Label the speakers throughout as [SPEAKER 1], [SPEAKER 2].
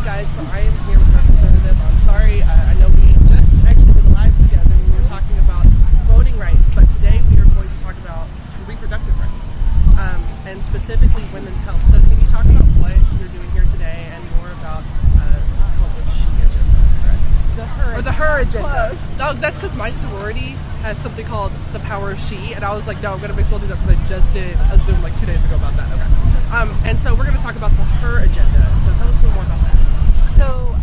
[SPEAKER 1] guys, so I am here with Representative Ansari. I know we just actually did a live together when we were talking about voting rights, but today we are going to talk about reproductive rights, and specifically women's health. So can you talk about what you're doing here today and more about what's called the she agenda, correct? The her agenda. No, that's because my sorority has something called the power of she, and I was like, no, I'm going to mix both these up because I just did a Zoom like 2 days ago about that. Okay. And so we're going to talk about the her agenda. So tell us a little more about that.
[SPEAKER 2] So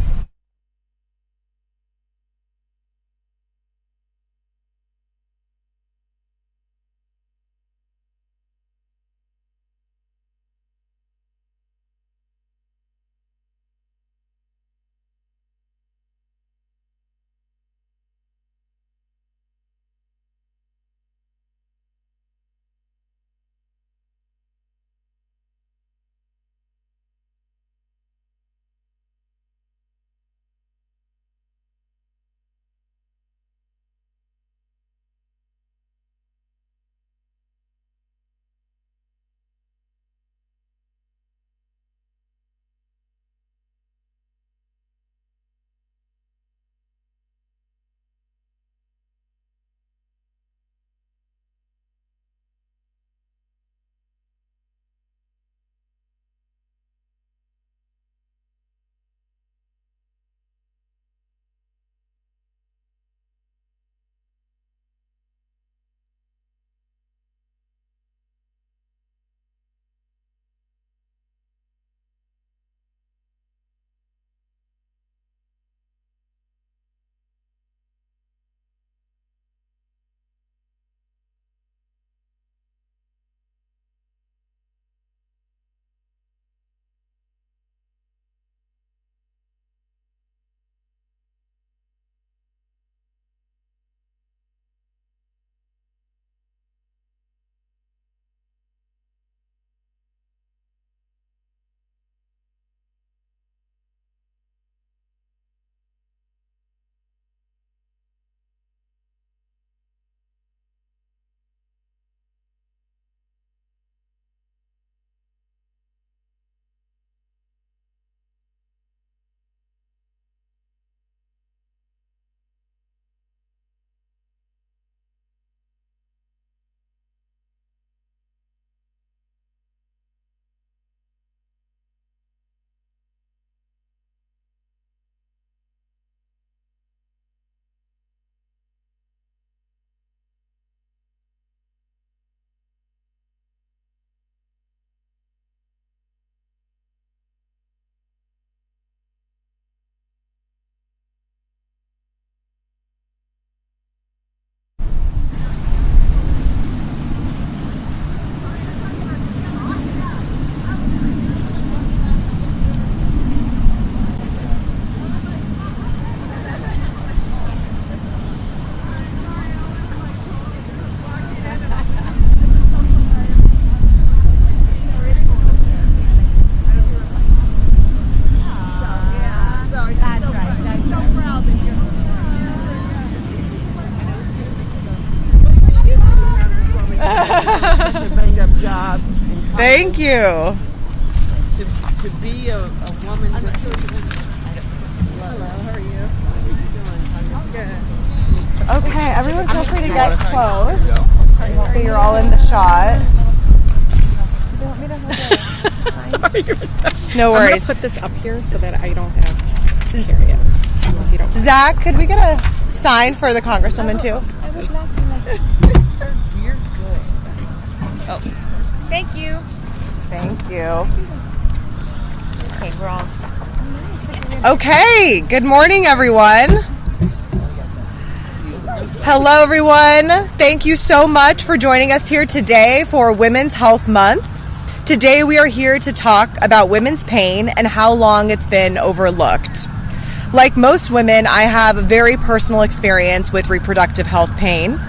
[SPEAKER 1] Such a bang-up job.
[SPEAKER 3] Thank you.
[SPEAKER 1] To be a woman. Hello, how are you? How are you doing?
[SPEAKER 3] Good. Okay, everyone feel free to get close. So you're all in the shot. You want me to hold it?
[SPEAKER 1] Sorry, you're stuck.
[SPEAKER 3] No worries.
[SPEAKER 1] I'm going to put this up here so that I don't have to carry it. If you don't mind.
[SPEAKER 3] Zach, could we get a sign for the Congresswoman too?
[SPEAKER 2] I would bless you.
[SPEAKER 1] You're good.
[SPEAKER 2] Oh, thank you.
[SPEAKER 3] Thank you.
[SPEAKER 2] Okay, we're all.
[SPEAKER 3] Okay, good morning, everyone. Hello, everyone. Thank you so much for joining us here today for Women's Health Month. Today, we are here to talk about women's pain and how long it's been overlooked. Like most women, I have a very personal experience with reproductive health pain.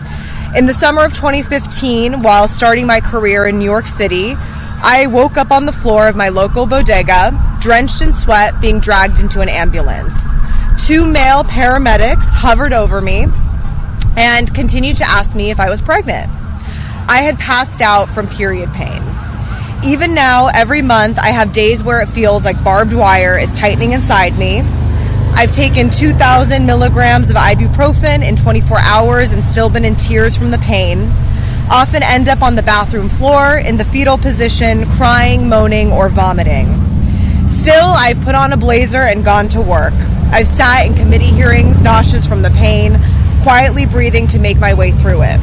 [SPEAKER 3] In the summer of 2015, while starting my career in New York City, I woke up on the floor of my local bodega, drenched in sweat, being dragged into an ambulance. 2 male paramedics hovered over me and continued to ask me if I was pregnant. I had passed out from period pain. Even now, every month, I have days where it feels like barbed wire is tightening inside me. I've taken 2,000 milligrams of ibuprofen in 24 hours and still been in tears from the pain. Often end up on the bathroom floor in the fetal position, crying, moaning, or vomiting. Still, I've put on a blazer and gone to work. I've sat in committee hearings, nauseous from the pain, quietly breathing to make my way through it.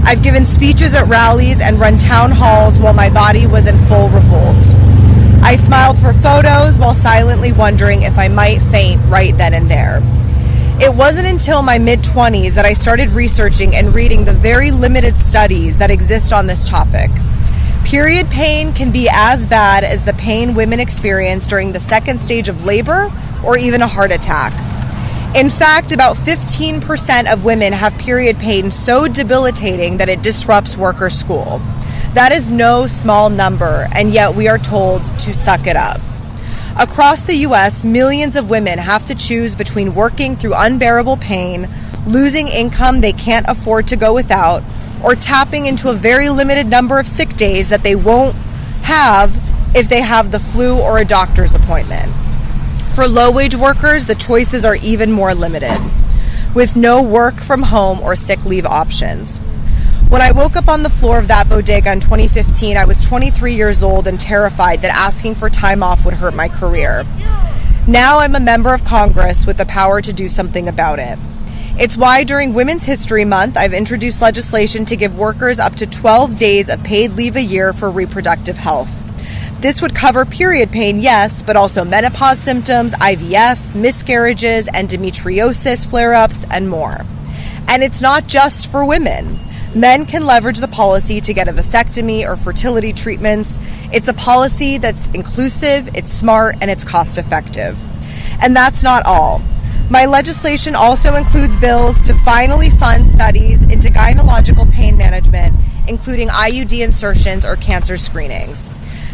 [SPEAKER 3] I've given speeches at rallies and run town halls while my body was in full revolt. I smiled for photos while silently wondering if I might faint right then and there. It wasn't until my mid-20s that I started researching and reading the very limited studies that exist on this topic. Period pain can be as bad as the pain women experience during the second stage of labor or even a heart attack. In fact, about 15% of women have period pain so debilitating that it disrupts work or school. That is no small number, and yet we are told to suck it up. Across the U.S., millions of women have to choose between working through unbearable pain, losing income they can't afford to go without, or tapping into a very limited number of sick days that they won't have if they have the flu or a doctor's appointment. For low-wage workers, the choices are even more limited, with no work from home or sick leave options. When I woke up on the floor of that bodega in 2015, I was 23 years old and terrified that asking for time off would hurt my career. Now I'm a member of Congress with the power to do something about it. It's why during Women's History Month, I've introduced legislation to give workers up to 12 days of paid leave a year for reproductive health. This would cover period pain, yes, but also menopause symptoms, IVF, miscarriages, endometriosis flare-ups, and more. And it's not just for women. Men can leverage the policy to get a vasectomy or fertility treatments. It's a policy that's inclusive, it's smart, and it's cost-effective. And that's not all. My legislation also includes bills to finally fund studies into gynecological pain management, including IUD insertions or cancer screenings.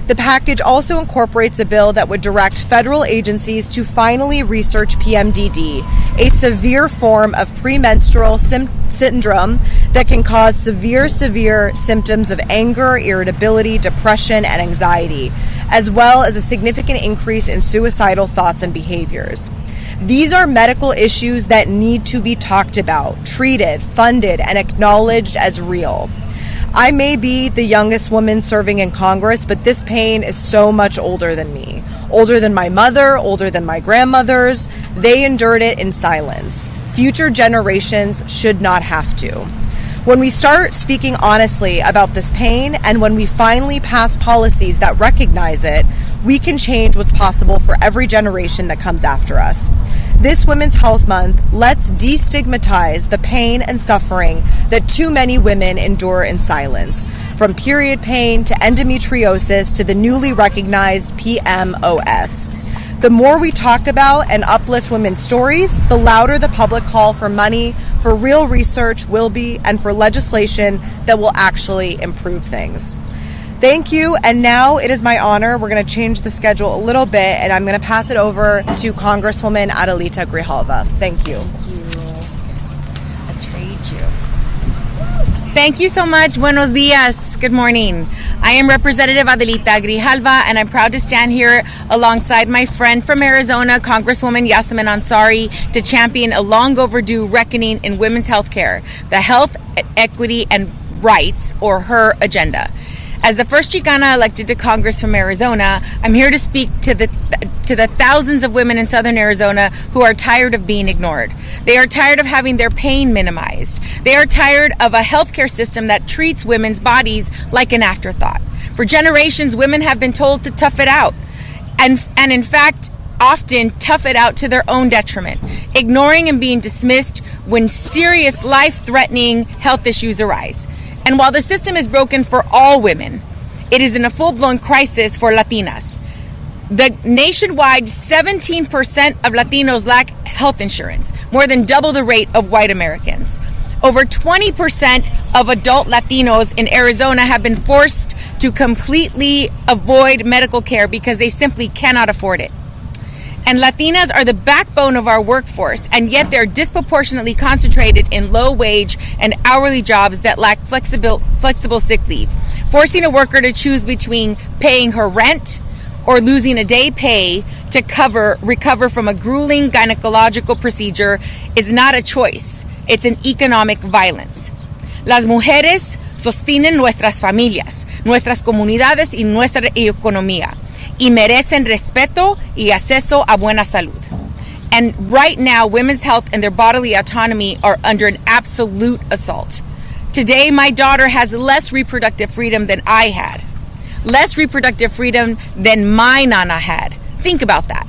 [SPEAKER 3] The package also incorporates a bill that would direct federal agencies to finally research PMDD, a severe form of premenstrual syndrome that can cause severe symptoms of anger, irritability, depression, and anxiety, as well as a significant increase in suicidal thoughts and behaviors. These are medical issues that need to be talked about, treated, funded, and acknowledged as real. I may be the youngest woman serving in Congress, but this pain is so much older than me. Older than my mother, older than my grandmothers. They endured it in silence. Future generations should not have to. When we start speaking honestly about this pain, and when we finally pass policies that recognize it, we can change what's possible for every generation that comes after us. This Women's Health Month, let's destigmatize the pain and suffering that too many women endure in silence, from period pain to endometriosis to the newly recognized PMOS. The more we talk about and uplift women's stories, the louder the public call for money, for real research will be, and for legislation that will actually improve things. Thank you, and now it is my honor. We're going to change the schedule a little bit, and I'm going to pass it over to Congresswoman Adelita Grijalva. Thank you.
[SPEAKER 2] Thank you. I trade you. Thank you so much. Buenos dias. Good morning. I am Representative Adelita Grijalva, and I'm proud to stand here alongside my friend from Arizona, Congresswoman Ansari, to champion a long overdue reckoning in women's health care, the health, equity, and rights, or HER agenda. As the first Chicana elected to Congress from Arizona, I'm here to speak to the thousands of women in Southern Arizona who are tired of being ignored. They are tired of having their pain minimized. They are tired of a healthcare system that treats women's bodies like an afterthought. For generations, women have been told to tough it out, and in fact, often tough it out to their own detriment, ignoring and being dismissed when serious life-threatening health issues arise. And while the system is broken for all women, it is in a full-blown crisis for Latinas. The nationwide 17% of Latinos lack health insurance, more than double the rate of white Americans. Over 20% of adult Latinos in Arizona have been forced to completely avoid medical care because they simply cannot afford it. And Latinas are the backbone of our workforce, and yet they're disproportionately concentrated in low-wage and hourly jobs that lack flexible sick leave. Forcing a worker to choose between paying her rent or losing a day pay to recover from a grueling gynecological procedure is not a choice. It's an economic violence. Las mujeres sostienen nuestras familias, nuestras comunidades y nuestra economía, y merecen respeto y acceso a buena salud. And right now, women's health and their bodily autonomy are under an absolute assault. Today, my daughter has less reproductive freedom than I had. Less reproductive freedom than my nana had. Think about that.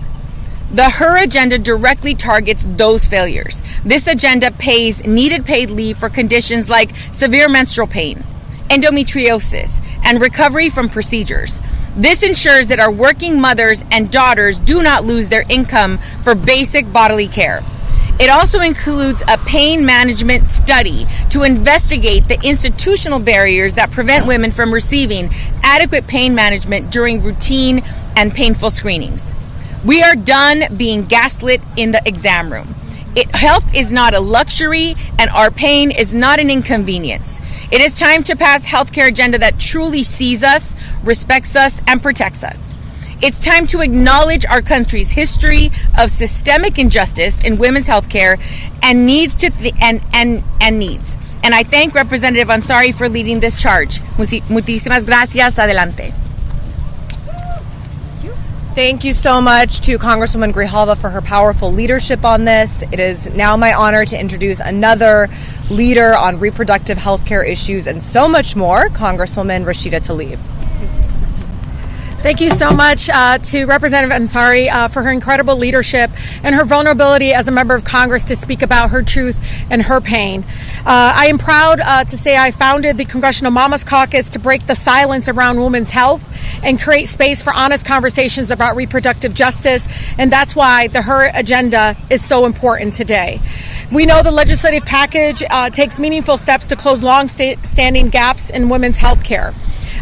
[SPEAKER 2] The HER agenda directly targets those failures. This agenda pays needed paid leave for conditions like severe menstrual pain, endometriosis, and recovery from procedures. This ensures that our working mothers and daughters do not lose their income for basic bodily care. It also includes a pain management study to investigate the institutional barriers that prevent women from receiving adequate pain management during routine and painful screenings. We are done being gaslit in the exam room. Health is not a luxury, and our pain is not an inconvenience. It is time to pass a healthcare agenda that truly sees us, respects us, and protects us. It's time to acknowledge our country's history of systemic injustice in women's healthcare and needs. And I thank Representative Ansari for leading this charge. Muchísimas gracias. Adelante.
[SPEAKER 3] Thank you so much to Congresswoman Grijalva for her powerful leadership on this. It is now my honor to introduce another leader on reproductive health care issues and so much more, Congresswoman Rashida Tlaib.
[SPEAKER 4] Thank you so much to Representative Ansari for her incredible leadership and her vulnerability as a member of Congress to speak about her truth and her pain. I am proud to say I founded the Congressional Mamas Caucus to break the silence around women's health and create space for honest conversations about reproductive justice, and that's why the HER agenda is so important today. We know the legislative package takes meaningful steps to close long-standing gaps in women's health care.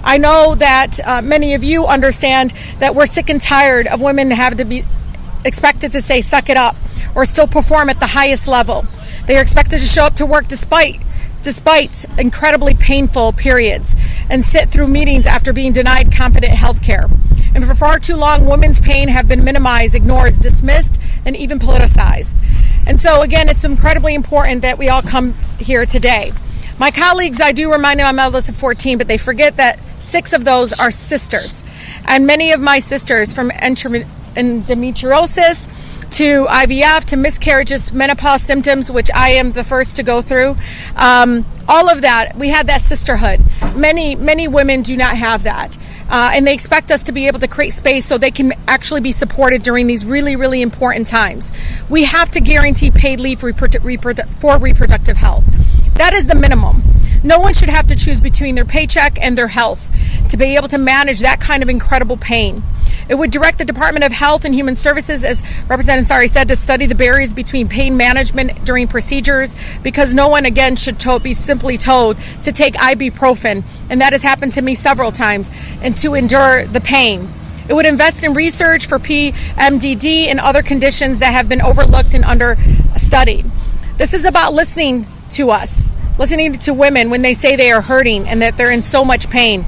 [SPEAKER 4] I know that many of you understand that we're sick and tired of women having to be expected to say, suck it up, or still perform at the highest level. They are expected to show up to work despite incredibly painful periods and sit through meetings after being denied competent health care. And for far too long, women's pain have been minimized, ignored, dismissed, and even politicized. And so, again, it's incredibly important that we all come here today. My colleagues, I do remind them I'm eldest of 14, but they forget that 6 of those are sisters. And many of my sisters, from endometriosis to IVF to miscarriages, menopause symptoms, which I am the first to go through, all of that, we had that sisterhood. Many women do not have that. And they expect us to be able to create space so they can actually be supported during these really, really important times. We have to guarantee paid leave for reproductive health. That is the minimum. No one should have to choose between their paycheck and their health to be able to manage that kind of incredible pain. It would direct the Department of Health and Human Services, as Representative Ansari said, to study the barriers between pain management during procedures, because no one, again, should be simply told to take ibuprofen, and that has happened to me several times, and to endure the pain. It would invest in research for PMDD and other conditions that have been overlooked and understudied. This is about listening to us, listening to women when they say they are hurting and that they're in so much pain,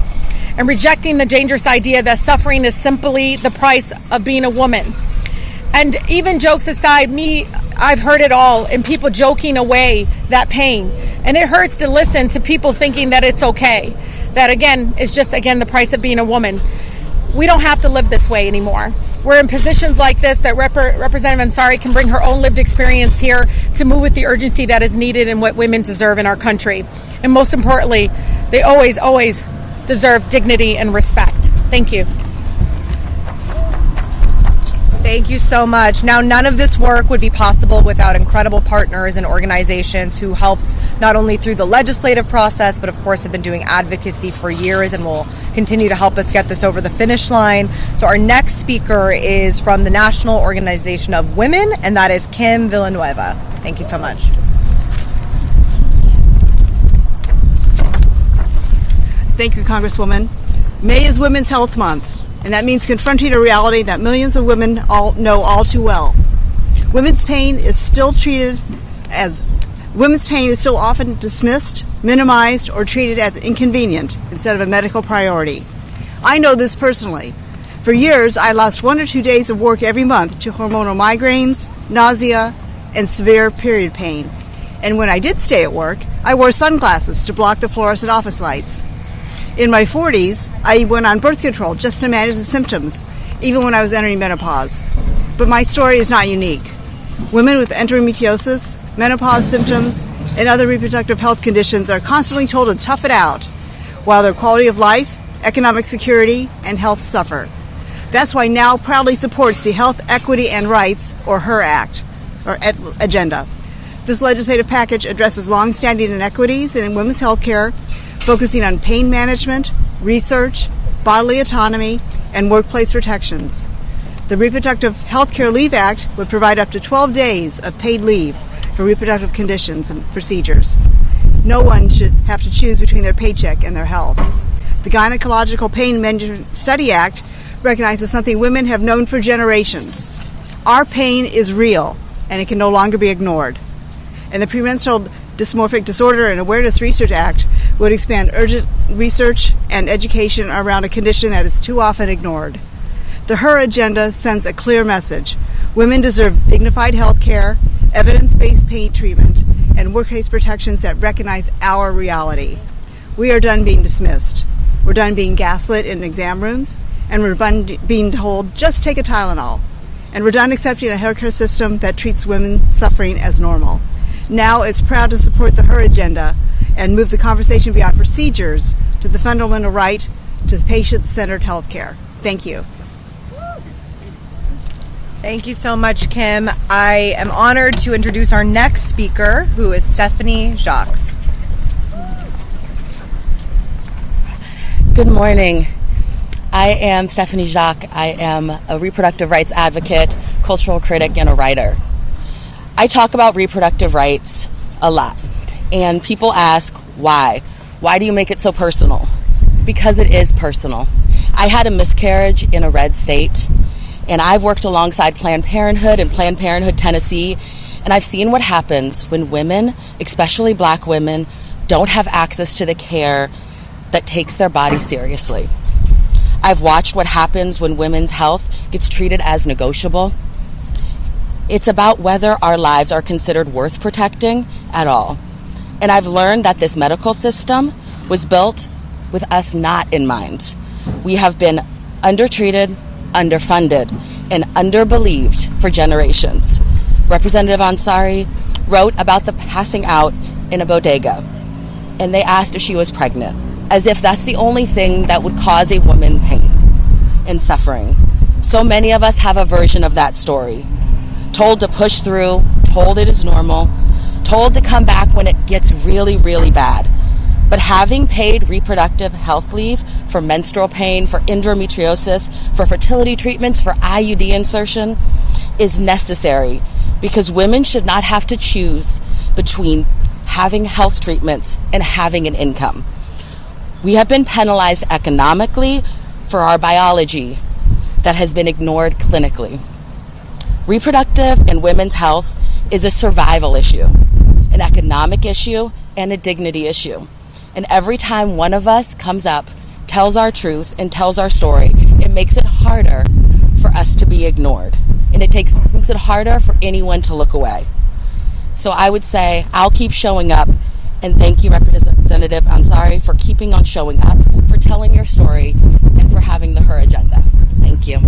[SPEAKER 4] and rejecting the dangerous idea that suffering is simply the price of being a woman. And even jokes aside, I've heard it all, and people joking away that pain. And it hurts to listen to people thinking that it's okay. That, again, is just, the price of being a woman. We don't have to live this way anymore. We're in positions like this that Representative Ansari can bring her own lived experience here to move with the urgency that is needed and what women deserve in our country. And most importantly, they always, always deserve dignity and respect. Thank you.
[SPEAKER 3] Thank you so much. Now, none of this work would be possible without incredible partners and organizations who helped not only through the legislative process, but of course have been doing advocacy for years and will continue to help us get this over the finish line. So our next speaker is from the National Organization of Women, and that is Kim Villanueva. Thank you so much.
[SPEAKER 5] Thank you, Congresswoman. May is Women's Health Month, and that means confronting a reality that millions of women know all too well. Women's pain is still treated as Women's pain is still often dismissed, minimized, or treated as inconvenient instead of a medical priority. I know this personally. For years, I lost 1 or 2 days of work every month to hormonal migraines, nausea, and severe period pain. And when I did stay at work, I wore sunglasses to block the fluorescent office lights. In my 40s, I went on birth control just to manage the symptoms, even when I was entering menopause. But my story is not unique. Women with endometriosis, menopause symptoms, and other reproductive health conditions are constantly told to tough it out, while their quality of life, economic security, and health suffer. That's why NOW proudly supports the Health, Equity, and Rights, or HER Act, or agenda. This legislative package addresses long-standing inequities in women's health care, focusing on pain management, research, bodily autonomy, and workplace protections. The Reproductive Health Care Leave Act would provide up to 12 days of paid leave for reproductive conditions and procedures. No one should have to choose between their paycheck and their health. The Gynecological Pain Management Study Act recognizes something women have known for generations. Our pain is real, and it can no longer be ignored. And the Premenstrual Dysmorphic Disorder and Awareness Research Act would expand urgent research and education around a condition that is too often ignored. The HER agenda sends a clear message. Women deserve dignified health care, evidence-based pain treatment, and workplace protections that recognize our reality. We are done being dismissed. We're done being gaslit in exam rooms, and we're done being told, just take a Tylenol. And we're done accepting a healthcare system that treats women suffering as normal. NOW is proud to support the HER agenda and move the conversation beyond procedures to the fundamental right to patient-centered health care. Thank you.
[SPEAKER 3] Thank you so much, Kim. I am honored to introduce our next speaker, who is Stephanie Jacques.
[SPEAKER 6] Good morning. I am Stephanie Jacques. I am a reproductive rights advocate, cultural critic, and a writer. I talk about reproductive rights a lot, and people ask why. Why do you make it so personal? Because it is personal. I had a miscarriage in a red state, and I've worked alongside Planned Parenthood and Planned Parenthood Tennessee, and I've seen what happens when women, especially Black women, don't have access to the care that takes their body seriously. I've watched what happens when women's health gets treated as negotiable. It's about whether our lives are considered worth protecting at all. And I've learned that this medical system was built with us not in mind. We have been undertreated, underfunded, and underbelieved for generations. Representative Ansari wrote about the passing out in a bodega, and they asked if she was pregnant, as if that's the only thing that would cause a woman pain and suffering. So many of us have a version of that story. Told to push through, told it is normal, told to come back when it gets really, really bad. But having paid reproductive health leave for menstrual pain, for endometriosis, for fertility treatments, for IUD insertion is necessary, because women should not have to choose between having health treatments and having an income. We have been penalized economically for our biology that has been ignored clinically. Reproductive and women's health is a survival issue, an economic issue, and a dignity issue. And every time one of us comes up, tells our truth, and tells our story, it makes it harder for us to be ignored. And it makes it harder for anyone to look away. So I would say I'll keep showing up, and thank you, Representative Ansari, for keeping on showing up, for telling your story, and for having the HER agenda. Thank you.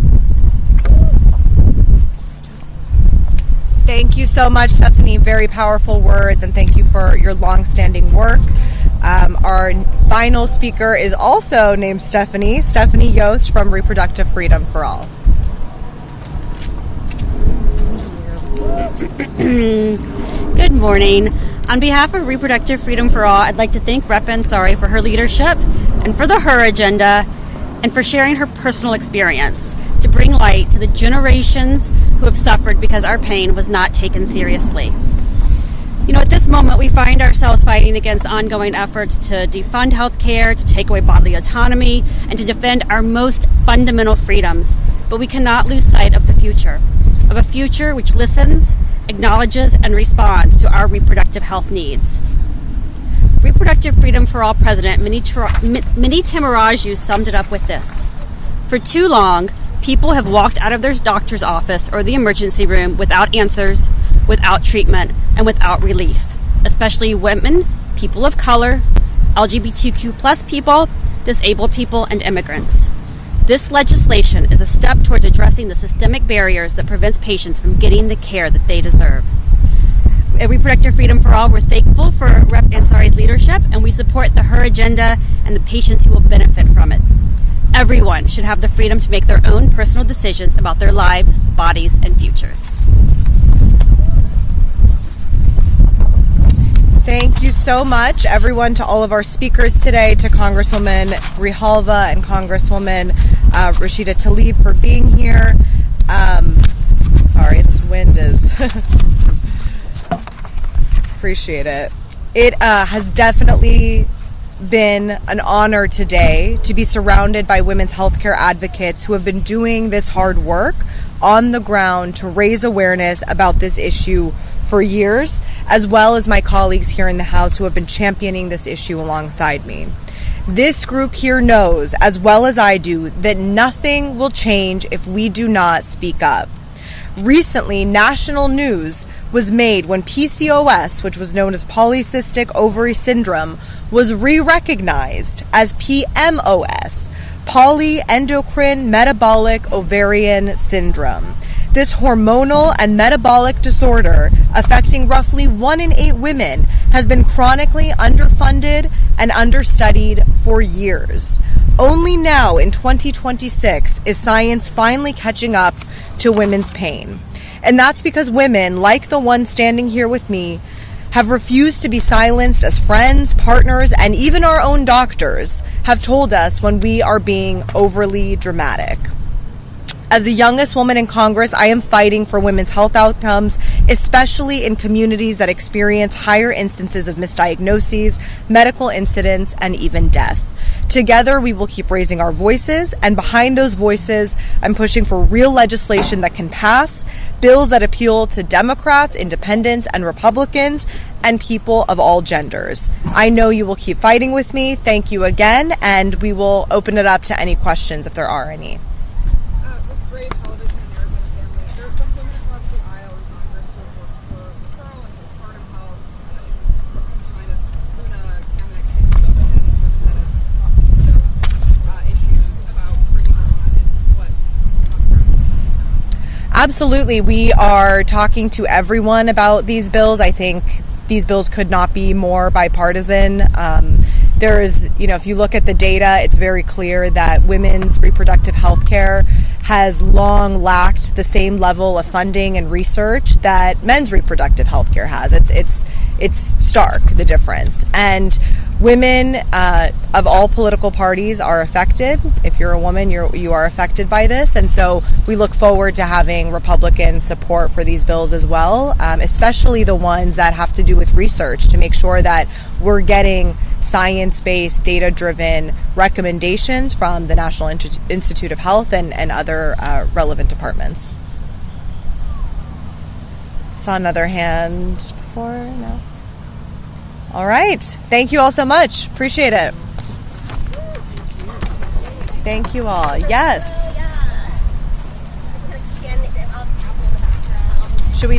[SPEAKER 3] Thank you so much, Stephanie. Very powerful words, and thank you for your long-standing work. Our final speaker is also named Stephanie Yost from Reproductive Freedom for All.
[SPEAKER 7] Good morning. On behalf of Reproductive Freedom for All, I'd like to thank Rep. Ansari for her leadership and for the HER agenda and for sharing her personal experience to bring light to the generations who have suffered because our pain was not taken seriously. You know, at this moment, we find ourselves fighting against ongoing efforts to defund healthcare, to take away bodily autonomy, and to defend our most fundamental freedoms. But we cannot lose sight of the future, of a future which listens, acknowledges and responds to our reproductive health needs. Reproductive Freedom for All President Minnie Timaraju summed it up with this: "For too long, people have walked out of their doctor's office or the emergency room without answers, without treatment, and without relief, especially women, people of color, LGBTQ plus people, disabled people, and immigrants. This legislation is a step towards addressing the systemic barriers that prevents patients from getting the care that they deserve." At Reproductive Freedom for All, we're thankful for Rep. Ansari's leadership, and we support her agenda and the patients who will benefit from it. Everyone should have the freedom to make their own personal decisions about their lives, bodies, and futures.
[SPEAKER 3] Thank you so much, everyone, to all of our speakers today, to Congresswoman Grijalva and Congresswoman Rashida Tlaib for being here. Sorry, this wind is... Appreciate it. It has definitely been an honor today to be surrounded by women's healthcare advocates who have been doing this hard work on the ground to raise awareness about this issue for years, as well as my colleagues here in the House who have been championing this issue alongside me. This group here knows, as well as I do, that nothing will change if we do not speak up. Recently, national news was made when PCOS, which was known as polycystic ovary syndrome, was re-recognized as PMOS, polyendocrine metabolic ovarian syndrome. This hormonal and metabolic disorder, affecting roughly 1 in 8 women, has been chronically underfunded and understudied for years. Only now, in 2026, is science finally catching up to women's pain. And that's because women, like the one standing here with me, have refused to be silenced as friends, partners, and even our own doctors have told us when we are being overly dramatic. As the youngest woman in Congress, I am fighting for women's health outcomes, especially in communities that experience higher instances of misdiagnoses, medical incidents, and even death. Together, we will keep raising our voices, and behind those voices, I'm pushing for real legislation that can pass, bills that appeal to Democrats, independents, and Republicans, and people of all genders. I know you will keep fighting with me. Thank you again, and we will open it up to any questions if there are any.
[SPEAKER 8] Great television in Arizona family. There are some women across the aisle in Congress who have worked for Pearl and postpartum health, China's Luna, Kamek, and so many women that have talked to those issues about bringing them on and what
[SPEAKER 3] Absolutely. We are talking to everyone about these bills. I think these bills could not be more bipartisan. There is, if you look at the data, it's very clear that women's reproductive health care has long lacked the same level of funding and research that men's reproductive health care has. It's stark, the difference. And women of all political parties are affected. If you're a woman, you are affected by this. And so we look forward to having Republican support for these bills as well, especially the ones that have to do with research to make sure that we're getting science-based, data-driven recommendations from the National Institute of Health and other relevant departments. Saw another hand before? No? All right. Thank you all so much. Appreciate it. Thank you all. Yes. Should we